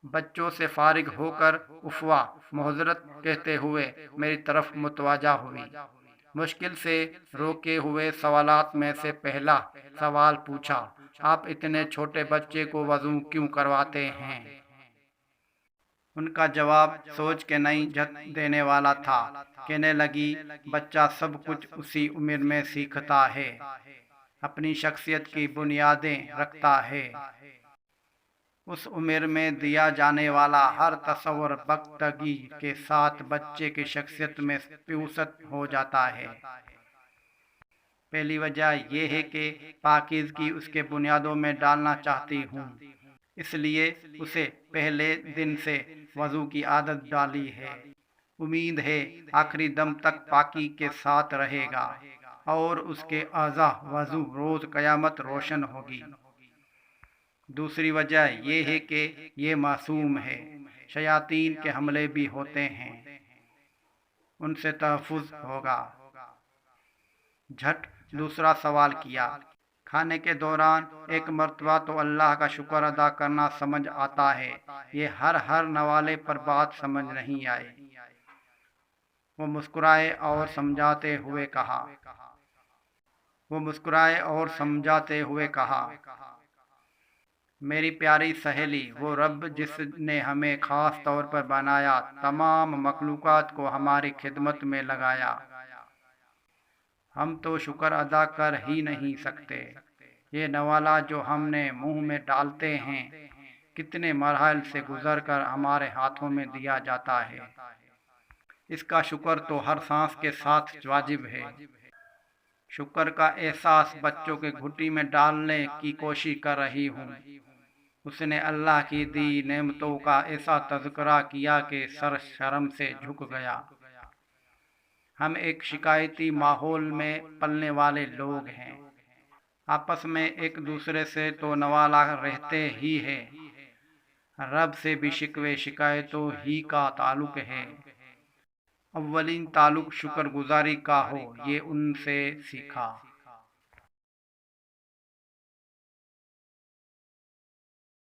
بچوں سے فارغ ہو کر افوا معذرت کہتے ہوئے میری طرف متوجہ ہوئی۔ مشکل سے روکے ہوئے سوالات میں سے پہلا سوال پوچھا، آپ اتنے چھوٹے بچے کو وضو کیوں کرواتے ہیں؟ ان کا جواب سوچ کے نہیں جھٹ دینے والا تھا۔ کہنے لگی، بچہ سب کچھ اسی عمر میں سیکھتا ہے، اپنی شخصیت کی بنیادیں رکھتا ہے۔ اس عمر میں دیا جانے والا ہر تصور پختگی کے ساتھ بچے کی شخصیت میں پیوست ہو جاتا ہے۔ پہلی وجہ یہ ہے کہ پاکیزگی اس کے بنیادوں میں ڈالنا چاہتی ہوں، اس لیے اسے پہلے دن سے وضو کی عادت ڈالی ہے۔ امید ہے آخری دم تک پاکی کے ساتھ رہے گا اور اس کے اعضاء وضو روز قیامت روشن ہوگی۔ دوسری وجہ یہ ہے کہ یہ معصوم ہے، شیاطین کے حملے بھی ہوتے ہیں، ان سے تحفظ ہوگا۔ جھٹ دوسرا سوال کیا، کھانے کے دوران ایک مرتبہ تو اللہ کا شکر ادا کرنا سمجھ آتا ہے، یہ ہر نوالے پر بات سمجھ نہیں آئی۔ وہ مسکرائے اور سمجھاتے ہوئے کہا، میری پیاری سہیلی، وہ رب جس نے ہمیں خاص طور پر بنایا، تمام مخلوقات کو ہماری خدمت میں لگایا، ہم تو شکر ادا کر ہی نہیں سکتے۔ یہ نوالا جو ہم نے منہ میں ڈالتے ہیں، کتنے مراحل سے گزر کر ہمارے ہاتھوں میں دیا جاتا ہے، اس کا شکر تو ہر سانس کے ساتھ واجب ہے۔ شکر کا احساس بچوں کے گھٹی میں ڈالنے کی کوشش کر رہی ہوں۔ اس نے اللہ کی دی نعمتوں کا ایسا تذکرہ کیا کہ سر شرم سے جھک گیا۔ ہم ایک شکایتی ماحول میں پلنے والے لوگ ہیں، آپس میں ایک دوسرے سے تو نوالا رہتے ہی ہے، رب سے بھی شکوے شکایتوں ہی کا تعلق ہے۔ اولین تعلق شکر گزاری کا ہو، یہ ان سے سیکھا۔